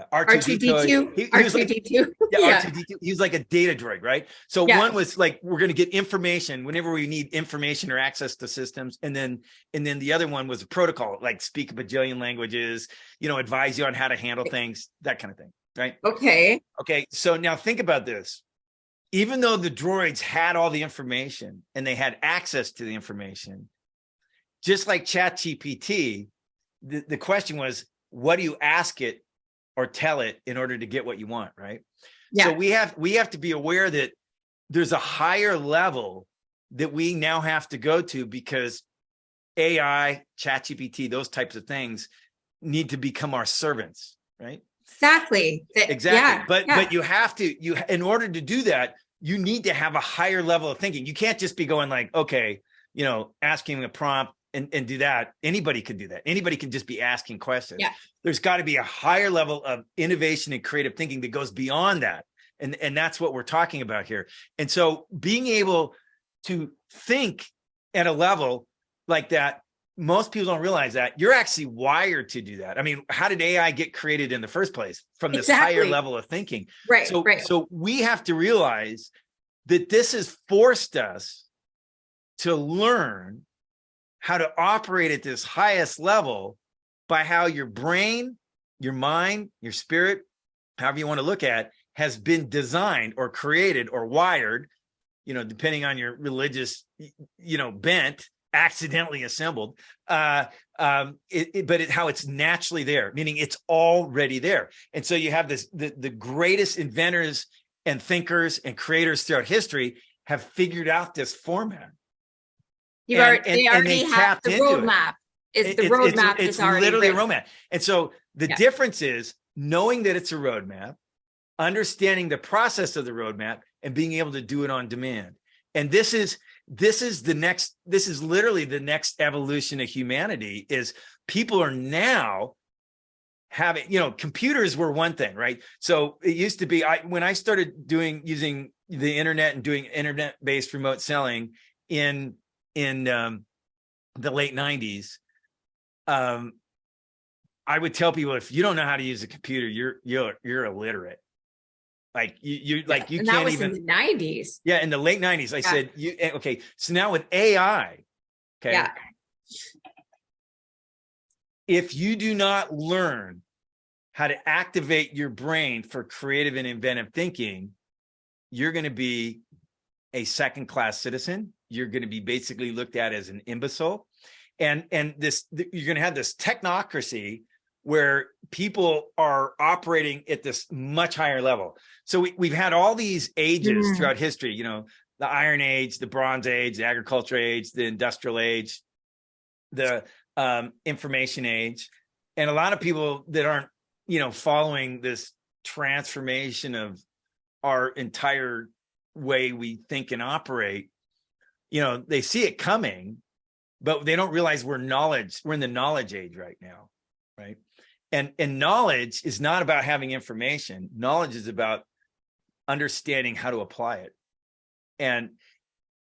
R2D2. R2D2. He was like a data droid, right? So one was like, we're going to get information whenever we need information or access to systems, and then the other one was a protocol, like speak a bajillion languages, you know, advise you on how to handle things, that kind of thing, right? Okay. So now think about this. Even though the droids had all the information and they had access to the information, just like ChatGPT, the question was, what do you ask it or tell it in order to get what you want, right? Yeah. So we have to be aware that there's a higher level that we now have to go to, because AI, ChatGPT, those types of things need to become our servants, right? Exactly. But you have to, in order to do that, you need to have a higher level of thinking. You can't just be going like, okay, you know, asking a prompt and do that. Anybody can do that. Anybody can just be asking questions. Yeah. There's got to be a higher level of innovation and creative thinking that goes beyond that. And that's what we're talking about here. And so being able to think at a level like that most people don't realize that you're actually wired to do that. I mean, how did AI get created in the first place? From this higher level of thinking. Right. So we have to realize that this has forced us to learn how to operate at this highest level by how your brain, your mind, your spirit, however you want to look at it, has been designed or created or wired, depending on your religious, bent, accidentally assembled, how it's naturally there, meaning it's already there. And so you have the greatest inventors and thinkers and creators throughout history have figured out this format. They already have the roadmap. It's literally a roadmap. And so the difference is knowing that it's a roadmap, understanding the process of the roadmap, and being able to do it on demand. And this is literally the next evolution of humanity. Is people are now having, computers were one thing, right? So it used to be, when I started using the internet and doing internet-based remote selling in the late 90s, I would tell people, if you don't know how to use a computer, you're illiterate. You can't even. That was in the 90s. Yeah, in the late 90s, I said, okay. So now with AI, okay. Yeah. If you do not learn how to activate your brain for creative and inventive thinking, you're going to be a second-class citizen. You're going to be basically looked at as an imbecile, and you're going to have this technocracy where people are operating at this much higher level. So we've had all these ages throughout history, the Iron Age, the Bronze Age, the Agricultural Age, the Industrial Age, the Information Age. And a lot of people that aren't, following this transformation of our entire way we think and operate, they see it coming, but they don't realize we're in the knowledge age right now, right? And knowledge is not about having information. Knowledge is about understanding how to apply it, and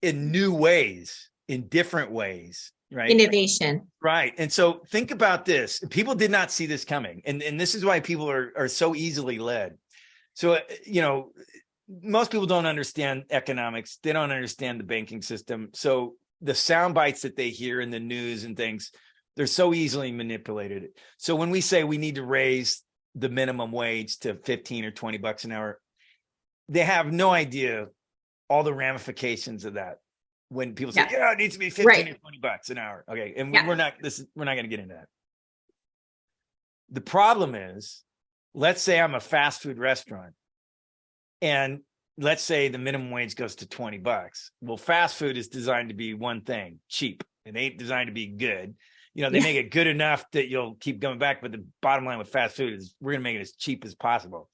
in new ways, in different ways, right? Innovation. Right. And so think about this. People did not see this coming. And this is why people are so easily led. So, most people don't understand economics. They don't understand the banking system. So the sound bites that they hear in the news and things, they're so easily manipulated. So when we say we need to raise the minimum wage to 15 or 20 bucks an hour, they have no idea all the ramifications of that. When people say, it needs to be 15 or 20 bucks an hour. Okay. And we're not going to get into that. The problem is, let's say I'm a fast food restaurant, and let's say the minimum wage goes to 20 bucks. Well, fast food is designed to be one thing, cheap. It ain't designed to be good. They make it good enough that you'll keep going back. But the bottom line with fast food is we're going to make it as cheap as possible.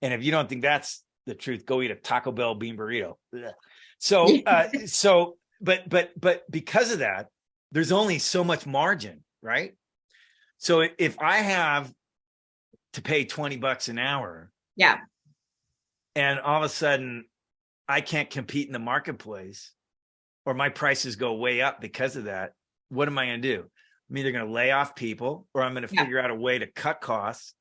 And if you don't think that's the truth, go eat a Taco Bell bean burrito. Ugh. So, but because of that, there's only so much margin, right? So if I have to pay 20 bucks an hour, and all of a sudden I can't compete in the marketplace, or my prices go way up because of that, what am I going to do? I'm either going to lay off people, or I'm going to figure out a way to cut costs.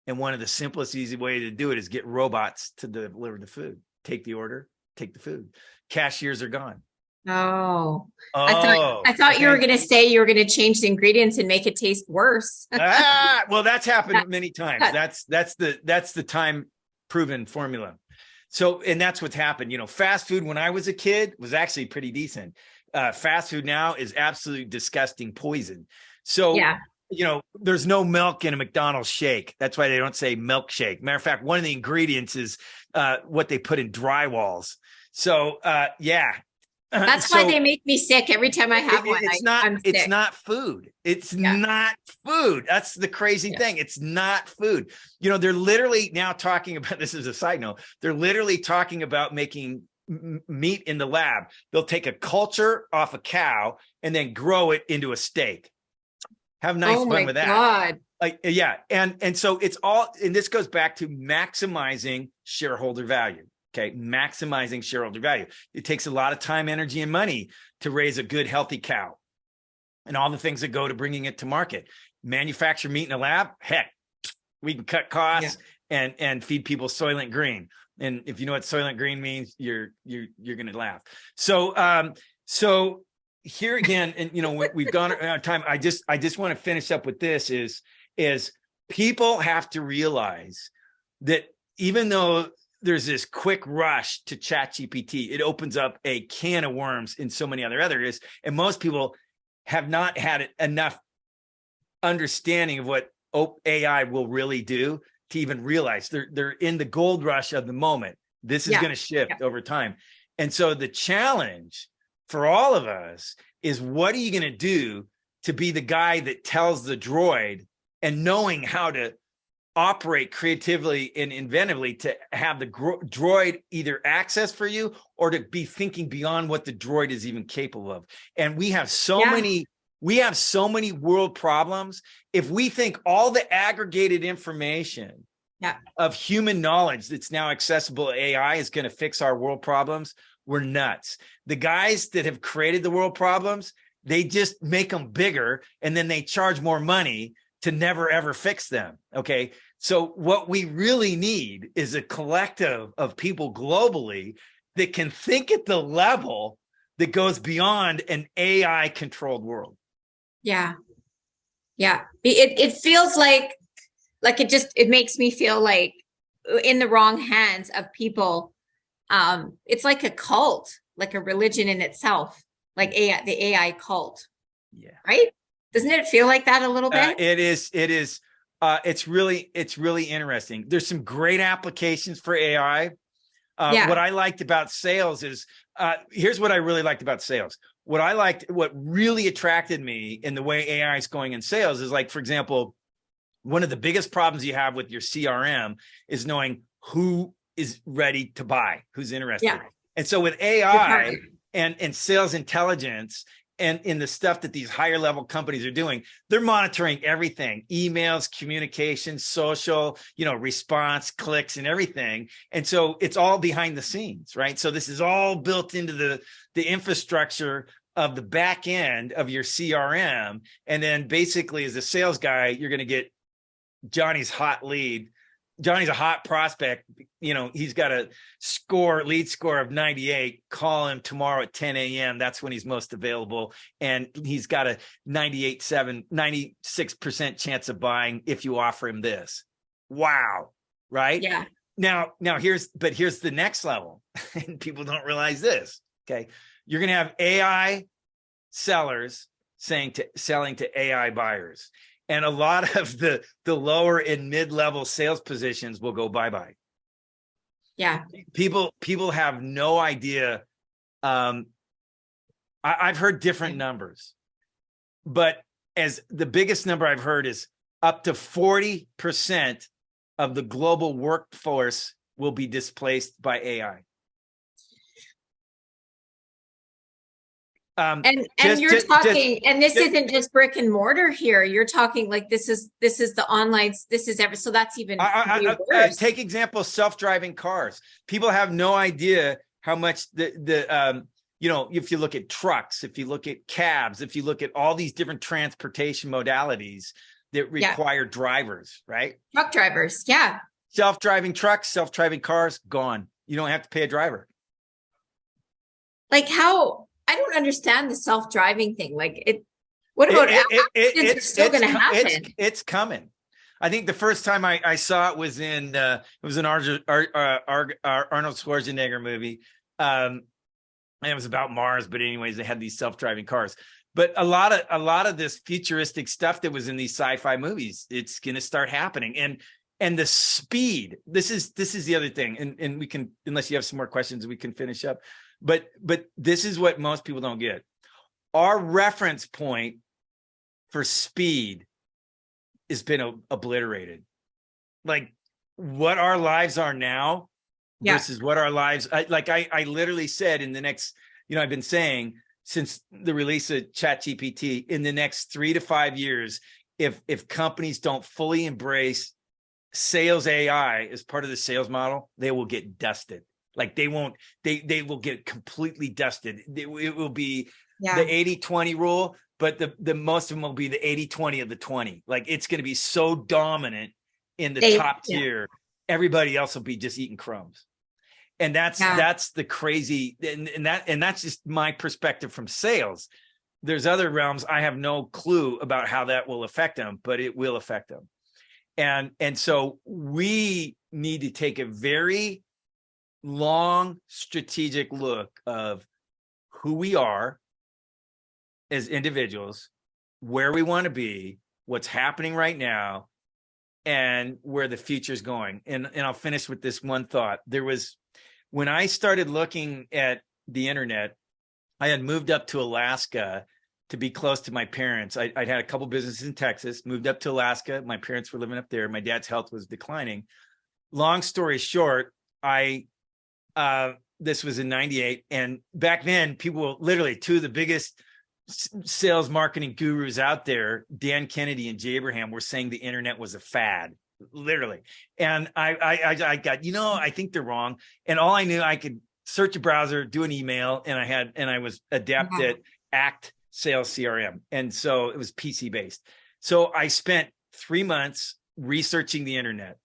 And one of the simplest, easy way to do it is get robots to deliver the food. Take the order, take the food. Cashiers are gone. Oh, I thought you were going to say you were going to change the ingredients and make it taste worse. Well, that's happened many times. That's the time proven formula. So, and that's what's happened. Fast food when I was a kid was actually pretty decent. Fast food now is absolutely disgusting poison. So, there's no milk in a McDonald's shake. That's why they don't say milkshake. Matter of fact, one of the ingredients is what they put in drywalls. So, That's why they make me sick every time I have one. It's not food. It's not food. That's the crazy thing. It's not food. They're literally now talking about, this is a side note, they're literally talking about making meat in the lab. They'll take a culture off a cow and then grow it into a steak. Have nice fun with that. God. And so it's all, and this goes back to maximizing shareholder value. Okay, maximizing shareholder value. It takes a lot of time, energy, and money to raise a good, healthy cow. and all the things that go to bringing it to market. Manufacture meat in a lab, heck, we can cut costs and feed people Soylent Green. And if you know what Soylent Green means, you're going to laugh. So here again, and we've gone out of time. I just want to finish up with this is people have to realize that even though there's this quick rush to ChatGPT, it opens up a can of worms in so many other areas. And most people have not had enough understanding of what AI will really do to even realize they're in the gold rush of the moment. This is going to shift over time. And so the challenge for all of us is, what are you going to do to be the guy that tells the droid, and knowing how to operate creatively and inventively to have the droid either access for you or to be thinking beyond what the droid is even capable of. And we have so many world problems. If we think all the aggregated information of human knowledge that's now accessible to AI is going to fix our world problems, we're nuts. The guys that have created the world problems, they just make them bigger, and then they charge more money to never, ever fix them. Okay. So what we really need is a collective of people globally that can think at the level that goes beyond an AI controlled world. Yeah. Yeah. It feels like it makes me feel like in the wrong hands of people. It's like a cult, like a religion in itself, like the AI cult. Yeah. Right. Doesn't it feel like that a little bit? It is. It's really interesting. There's some great applications for AI. What I liked about sales is, here's what I really liked about sales. What really attracted me in the way AI is going in sales is, like, for example, one of the biggest problems you have with your CRM is knowing who is ready to buy, who's interested. Yeah. And so with AI and sales intelligence, and in the stuff that these higher level companies are doing, they're monitoring everything: emails, communication, social, response, clicks, and everything. And so it's all behind the scenes, right? So this is all built into the infrastructure of the back end of your CRM. And then basically, as a sales guy, you're going to get Johnny's hot lead. Johnny's a hot prospect. He's got a lead score of 98. Call him tomorrow at 10 a.m. That's when he's most available. And he's got a 96% chance of buying if you offer him this. Wow. Right? Yeah. Now here's the next level. And people don't realize this. Okay. You're going to have AI sellers selling to AI buyers. And a lot of the lower and mid-level sales positions will go bye-bye. Yeah. People have no idea. I've heard different numbers, but as the biggest number I've heard is up to 40% of the global workforce will be displaced by AI. And you're talking, and this isn't just brick and mortar here. You're talking like this is the online, so that's even worse. Take example, self-driving cars. People have no idea how much if you look at trucks, if you look at cabs, if you look at all these different transportation modalities that require drivers, right? Truck drivers. Yeah. Self-driving trucks, self-driving cars, gone. You don't have to pay a driver. Like how? I don't understand the self-driving thing. Like what about it's still going to happen? It's coming. I think the first time I saw it was in Arnold Schwarzenegger movie. And it was about Mars, but anyways, they had these self-driving cars. But a lot of this futuristic stuff that was in these sci-fi movies, it's going to start happening. And the speed, this is the other thing. And we can, unless you have some more questions, we can finish up. But this is what most people don't get. Our reference point for speed has been obliterated. Like what our lives are now versus what our lives, I literally said in the next, I've been saying since the release of ChatGPT, in the next 3 to 5 years, if companies don't fully embrace sales AI as part of the sales model, they will get dusted. Like they will get completely dusted. It will be the 80-20 rule, but the most of them will be the 80-20 of the 20. Like it's going to be so dominant in the top tier. Everybody else will be just eating crumbs. And that's the crazy, and that's just my perspective from sales. There's other realms I have no clue about how that will affect them, but it will affect them. And so we need to take a very long strategic look of who we are as individuals, where we want to be, what's happening right now, and where the future is going. And I'll finish with this one thought. When I started looking at the internet, I had moved up to Alaska to be close to my parents. I'd had a couple businesses in Texas, moved up to Alaska. My parents were living up there. My dad's health was declining. Long story short, this was in 98. And back then, people were literally two of the biggest sales marketing gurus out there, Dan Kennedy and Jay Abraham, were saying the internet was a fad, literally. And I got, I think they're wrong. And all I knew, I could search a browser, do an email, and I was adept at ACT Sales CRM. And so it was PC based. So I spent 3 months researching the internet,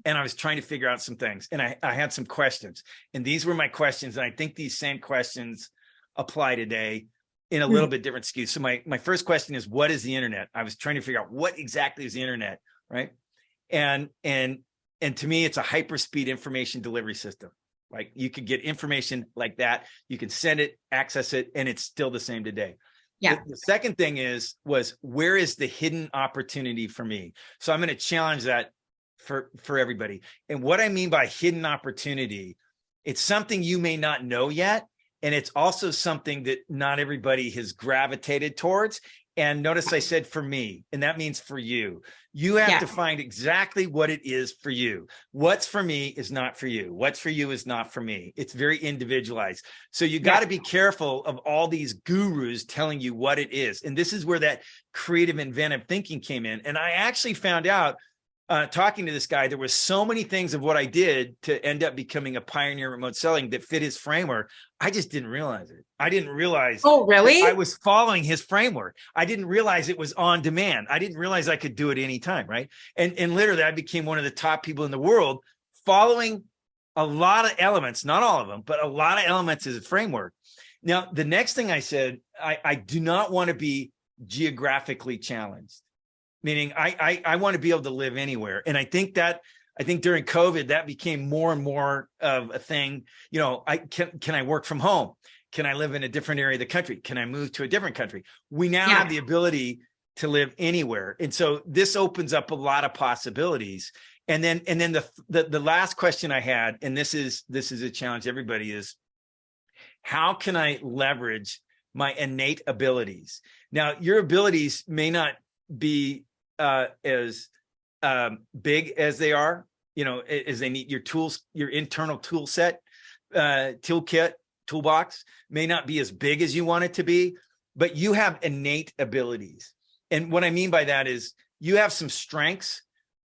and I was trying to figure out some things. And I had some questions, and these were my questions. And I think these same questions apply today in a little bit different skew. So my first question is, what is the internet? I was trying to figure out what exactly is the internet, right? And to me, it's a hyperspeed information delivery system. Like you could get information like that, you can send it, access it, and it's still the same today. Yeah. The second thing was where is the hidden opportunity for me? So I'm going to challenge that for everybody. And what I mean by hidden opportunity, it's something you may not know yet. And it's also something that not everybody has gravitated towards. And notice I said for me, and that means for you. You have to find exactly what it is for you. What's for me is not for you. What's for you is not for me. It's very individualized. So you got to be careful of all these gurus telling you what it is. And this is where that creative, inventive thinking came in. And I actually found out, talking to this guy, there was so many things of what I did to end up becoming a pioneer in remote selling that fit his framework. I just didn't realize it. I didn't realize. Oh, really? I was following his framework. I didn't realize it was on demand. I didn't realize I could do it anytime. Right. And literally I became one of the top people in the world following a lot of elements, not all of them, but a lot of elements as a framework. Now, the next thing I said, I do not want to be geographically challenged. Meaning I want to be able to live anywhere. And I think during COVID, that became more and more of a thing. Can I work from home? Can I live in a different area of the country? Can I move to a different country? We now have the ability to live anywhere. And so this opens up a lot of possibilities. And then the last question I had, and this is a challenge everybody, is how can I leverage my innate abilities? Now, your abilities may not be as big as they are, as they need. Your tools, your internal tool set, toolkit, toolbox may not be as big as you want it to be, but you have innate abilities. And what I mean by that is you have some strengths.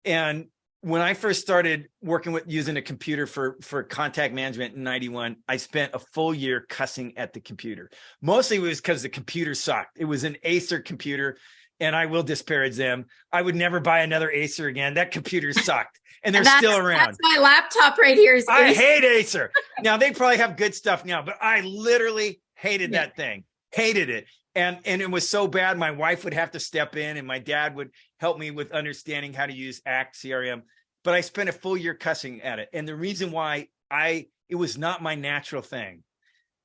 And when I first started working with using a computer for contact management in 91, I spent a full year cussing at the computer. Mostly it was because the computer sucked. It was an Acer computer. And I will disparage them. I would never buy another Acer again. That computer sucked, and they're still around. That's my laptop right here. I hate Acer. Now they probably have good stuff now, but I literally hated that thing. Hated it, and it was so bad. My wife would have to step in, and my dad would help me with understanding how to use ACT CRM. But I spent a full year cussing at it, and the reason why it was not my natural thing,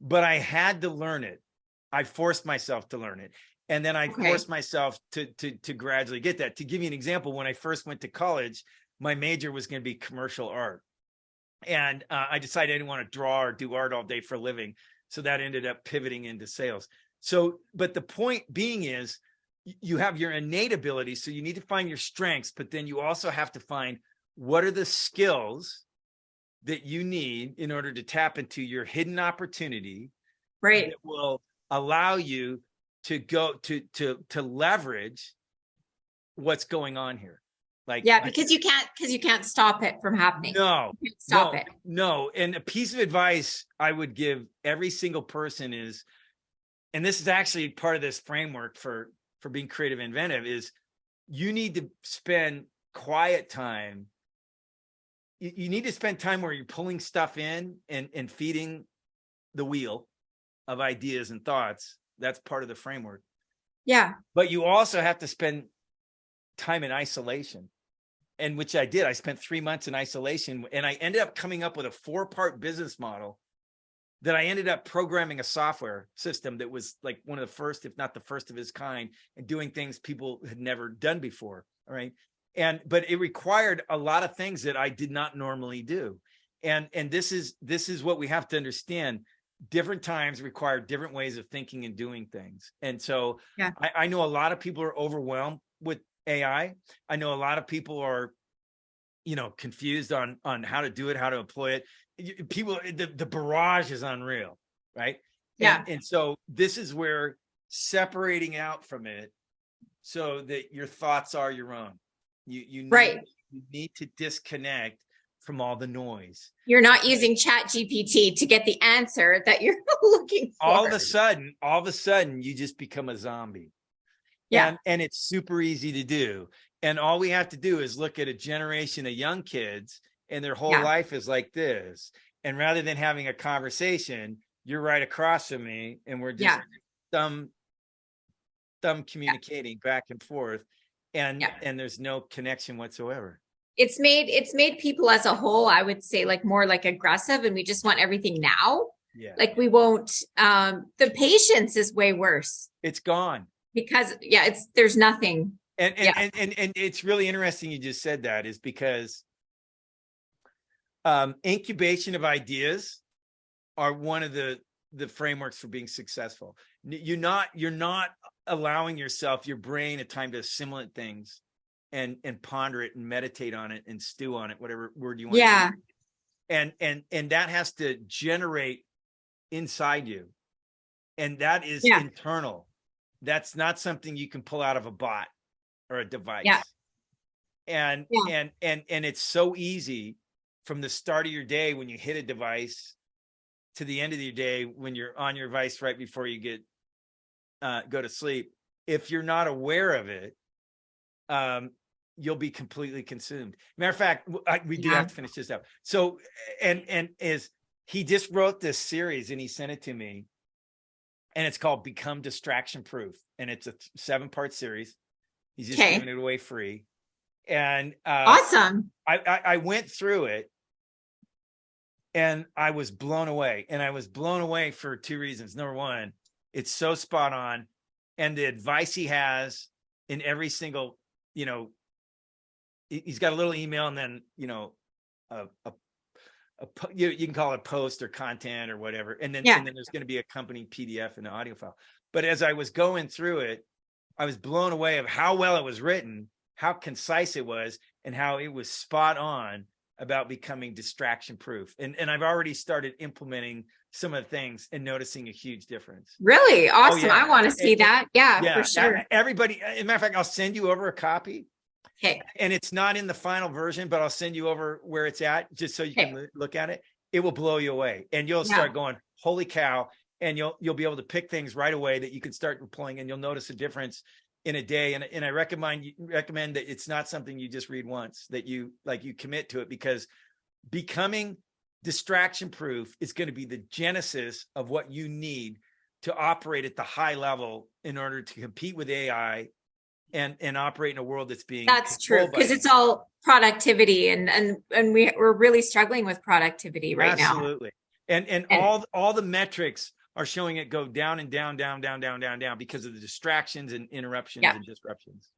but I had to learn it. I forced myself to learn it. And then I forced myself to gradually get that. To give you an example, when I first went to college, my major was going to be commercial art. And I decided I didn't want to draw or do art all day for a living. So that ended up pivoting into sales. So, but the point being is you have your innate abilities. So you need to find your strengths, but then you also have to find what are the skills that you need in order to tap into your hidden opportunity that will allow you to go to leverage what's going on here. Because you can't stop it from happening. No, you can't stop it. No. And a piece of advice I would give every single person is and this is actually part of this framework for being creative and inventive, is you need to spend quiet time. You need to spend time where you're pulling stuff in and feeding the wheel of ideas and thoughts. That's part of the framework. Yeah. But you also have to spend time in isolation, and which I did. I spent 3 months in isolation, and I ended up coming up with a 4-part business model that I ended up programming a software system that was like one of the first, if not the first of its kind, and doing things people had never done before. All right. But it required a lot of things that I did not normally do. And this is what we have to understand. Different times require different ways of thinking and doing things. And so Yeah. I know a lot of people are overwhelmed with AI. I know a lot of people are, confused on how to do it, how to employ it. People, the barrage is unreal, right? Yeah. And so this is where separating out from it so that your thoughts are your own. You need to disconnect from all the noise. You're not using Chat GPT to get the answer that you're looking for. All of a sudden, you just become a zombie. Yeah. And it's super easy to do. And all we have to do is look at a generation of young kids, and their whole life is like this. And rather than having a conversation, you're right across from me, and we're just thumb communicating back and forth, and there's no connection whatsoever. It's made people as a whole, I would say, like more like aggressive, and we just want everything now. Yeah. Like we won't, the patience is way worse. It's gone. Because there's nothing. And it's really interesting you just said that, is because incubation of ideas are one of the frameworks for being successful. You're not allowing your brain a time to assimilate things and ponder it and meditate on it and stew on it, whatever word you want to use. And that has to generate inside you. And that is internal. That's not something you can pull out of a bot or a device. And it's so easy from the start of your day when you hit a device to the end of your day when you're on your device right before you get go to sleep. If you're not aware of it, you'll be completely consumed. Matter of fact, we do have to finish this up. So, and he just wrote this series and he sent it to me, and it's called Become Distraction Proof. And it's a 7-part series. He's just giving it away free. And awesome. I went through it and I was blown away. And I was blown away for 2 reasons. Number one, it's so spot on. And the advice he has in every single, he's got a little email, and then, you can call it post or content or whatever. And then there's going to be accompanying PDF and an audio file. But as I was going through it, I was blown away of how well it was written, how concise it was, and how it was spot on about becoming distraction proof. And I've already started implementing some of the things and noticing a huge difference. Really? Awesome. I want to see that. Yeah, for sure. Everybody, as a matter of fact, I'll send you over a copy. Okay. And it's not in the final version, but I'll send you over where it's at just so you can look at it. It will blow you away, and you'll start going, holy cow. And you'll be able to pick things right away that you can start deploying, and you'll notice a difference in a day. And I recommend that it's not something you just read once, that you commit to it, because becoming distraction proof is going to be the genesis of what you need to operate at the high level in order to compete with AI and operate in a world that's being true, because it's all productivity, and we're really struggling with productivity right now. Absolutely. And all the metrics are showing it go down and down because of the distractions and interruptions and disruptions.